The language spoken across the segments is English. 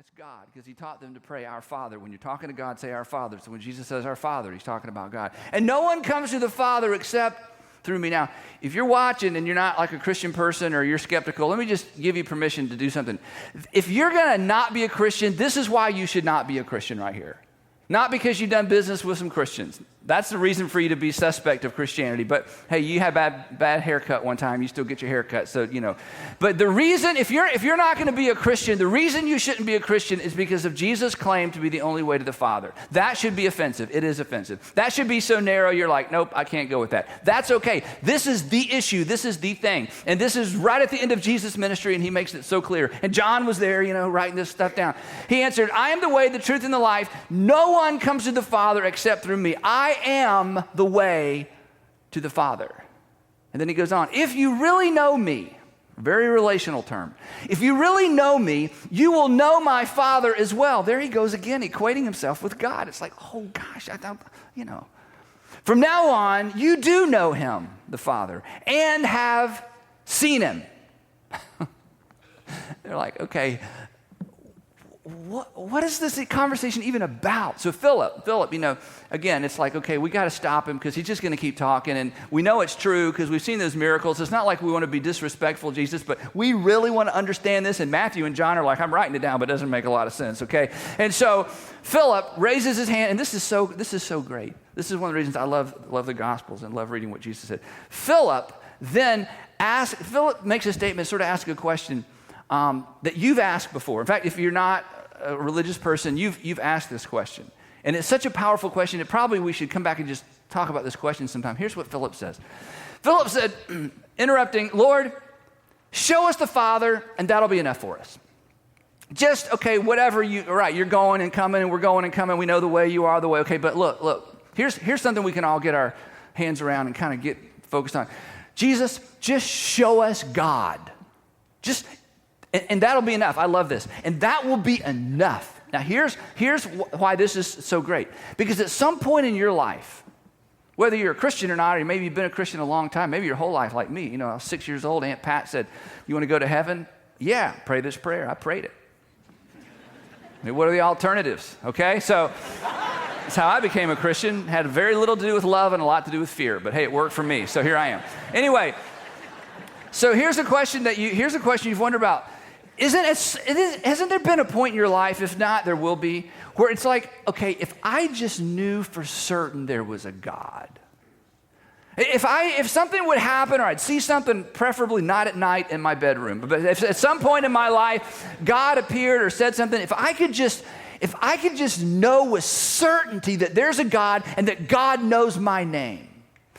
That's God, because he taught them to pray, Our Father. When you're talking to God, say, Our Father. So when Jesus says, Our Father, he's talking about God. And no one comes to the Father except through me. Now, if you're watching and you're not like a Christian person or you're skeptical, let me just give you permission to do something. If you're going to not be a Christian, this is why you should not be a Christian right here. Not because you've done business with some Christians. That's the reason for you to be suspect of Christianity. But hey, you had bad haircut one time. You still get your haircut, so you know. But the reason, if you're not going to be a Christian, the reason you shouldn't be a Christian is because of Jesus' claim to be the only way to the Father. That should be offensive. It is offensive. That should be so narrow. You're like, nope, I can't go with that. That's okay. This is the issue. This is the thing, and this is right at the end of Jesus' ministry, and he makes it so clear. And John was there, writing this stuff down. He answered, I am the way, the truth, and the life. No one comes to the Father except through me. I am the way to the Father. And then he goes on, if you really know me, very relational term, if you really know me, you will know my Father as well. There he goes again, equating himself with God. It's like, oh gosh, I don't. From now on, you do know him, the Father, and have seen him. They're like, okay, what is this conversation even about? So Philip, again, it's like, okay, we got to stop him because he's just going to keep talking. And we know it's true because we've seen those miracles. It's not like we want to be disrespectful, Jesus, but we really want to understand this. And Matthew and John are like, I'm writing it down, but it doesn't make a lot of sense, okay? And so Philip raises his hand, and this is so great. This is one of the reasons I love the Gospels and love reading what Jesus said. Philip makes a statement, sort of asks a question that you've asked before. In fact, if you're not a religious person, you've asked this question. And it's such a powerful question that probably we should come back and just talk about this question sometime. Here's what Philip says. Philip said, interrupting, Lord, show us the Father, and that'll be enough for us. Just, okay, whatever you're going and coming, and we're going and coming. We know the way, you are the way. Okay, but look, here's something we can all get our hands around and kind of get focused on. Jesus, just show us God. And that'll be enough. I love this. And that will be enough. Now, here's why this is so great. Because at some point in your life, whether you're a Christian or not, or maybe you've been a Christian a long time, maybe your whole life like me. I was 6 years old. Aunt Pat said, you want to go to heaven? Yeah, pray this prayer. I prayed it. I mean, what are the alternatives? Okay, so that's how I became a Christian. Had very little to do with love and a lot to do with fear. But hey, it worked for me, so here I am. Anyway, so here's a question you've wondered about. Hasn't there been a point in your life, if not, there will be, where it's like, okay, if I just knew for certain there was a God, if something would happen or I'd see something, preferably not at night in my bedroom, but if at some point in my life God appeared or said something, if I could just know with certainty that there's a God and that God knows my name,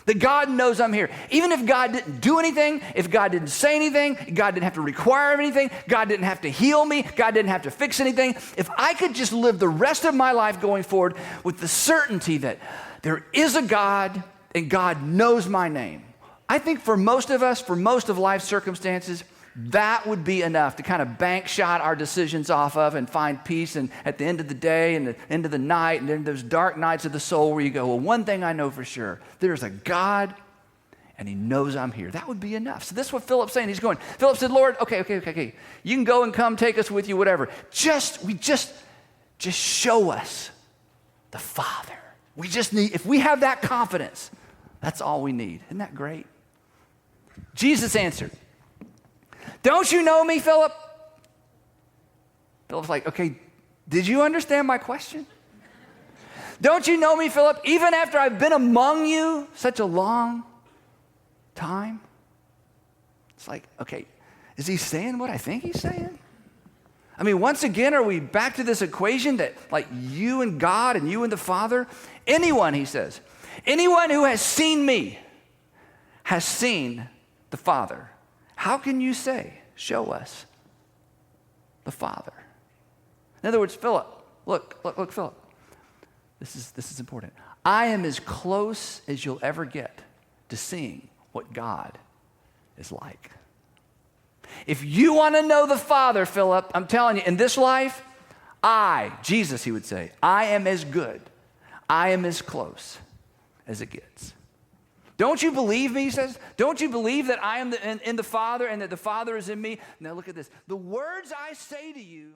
that God knows I'm here. Even if God didn't do anything, if God didn't say anything, God didn't have to require anything, God didn't have to heal me, God didn't have to fix anything, if I could just live the rest of my life going forward with the certainty that there is a God and God knows my name, I think for most of us, for most of life's circumstances, that would be enough to kind of bank shot our decisions off of and find peace. And at the end of the day and the end of the night and then those dark nights of the soul where you go, well, one thing I know for sure, there's a God and he knows I'm here. That would be enough. So this is what Philip's saying. Philip said, Lord, okay. You can go and come, take us with you, whatever. Just show us the Father. We just need, if we have that confidence, that's all we need. Isn't that great? Jesus answered, don't you know me, Philip? Philip's like, okay, did you understand my question? Don't you know me, Philip, even after I've been among you such a long time? It's like, okay, is he saying what I think he's saying? I mean, once again, are we back to this equation that like you and God and you and the Father? Anyone, he says, anyone who has seen me has seen the Father. How can you say, show us the Father? In other words, Philip, look, Philip. This is important. I am as close as you'll ever get to seeing what God is like. If you want to know the Father, Philip, I'm telling you, in this life, Jesus, he would say, I am as good, I am as close as it gets. Don't you believe me, he says? Don't you believe that I am in the Father and that the Father is in me? Now look at this. The words I say to you